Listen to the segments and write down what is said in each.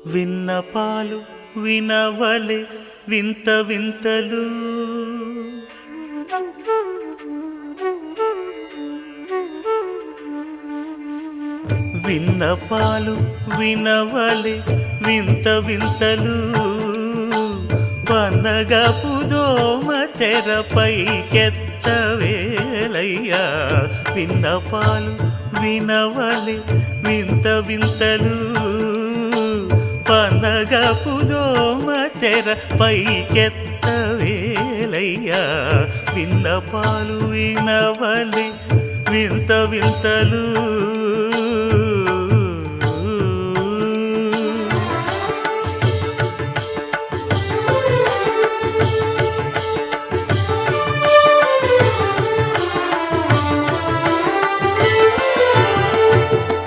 విన్నపాలు వినవలె వింత వింతలు విన్నపాలు వినవలె వింత వింతలు పన్నగపు దోమ తెరపైకెత్తవేలయ్యా విన్నపాలు వినవలె వింత వింతలు పన్నగపు దోమ తెరపైకెత్తవేలయ్యా విన్నపాలు వినవలె వింత వింతలు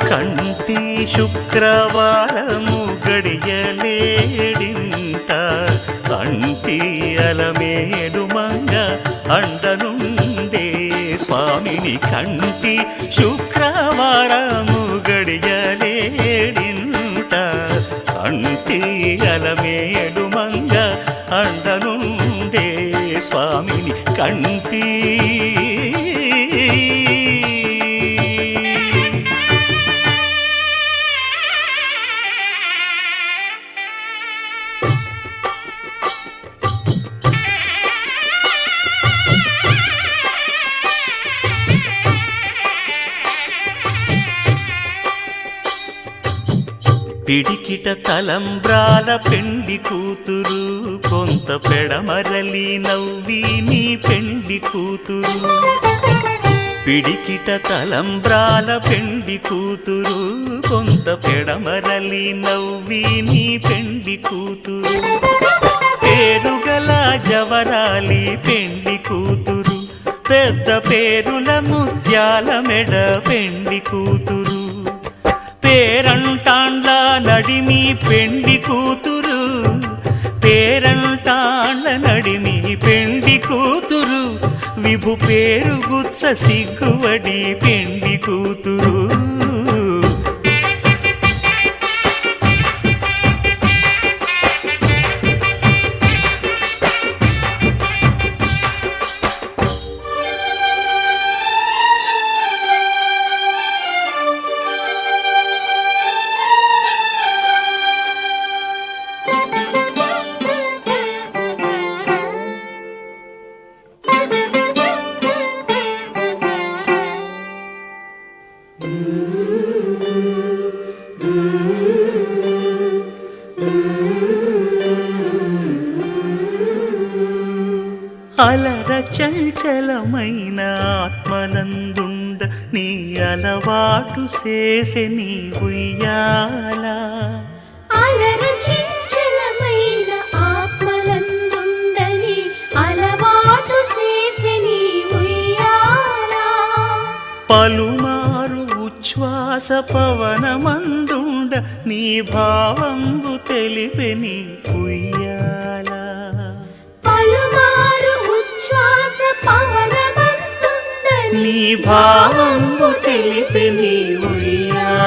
కంటి శుక్రవారము గడియలేడింట అంటి అలమేడు మంగ అండనుండే స్వామిని కంటి శుక్రవారము గడియలేడింట అంటి అలమేడు మంగ అండనుండే స్వామిని కంటి పిడికిట తలంబ్రాల పెండి కూతురు కొంత పెడమరలి నవ్వి నీ పెండి కూతురు పిడికిట తలంబ్రాల పెండి కూతురు కొంత పెడమరలి నవ్వి నీ పెండి కూతురు పేరుగల జవరాలి పెండి కూతురు పెద్ద పేరుల ముత్యాల మెడ పెండి కూతురు పేరంటాండ్ల నడిమి పెండి కూతురు పేరంటాండ్ల నడిమి పెండి కూతురు విభు పేరు గుత్స సిగ్గువడి పెండి కూతురు అలర చంచలమైన ఆత్మనందుండ నీ అలవాటు చేసే నీ ఉయ్యాల అలర చంచలమైన ఆత్మనందుండ నీ అలవాటు చేసే నీ ఉయ్యాల పలుమారు ఉచ్ఛ్వాస పవనమందుండ నీ భావంబు తెలిపే నీ ఉయ్యాల పలుమారు ఉచ్ఛ్వాస పవనమందుండ నీ భావంబు తెలిపే నీ ఉయ్యాల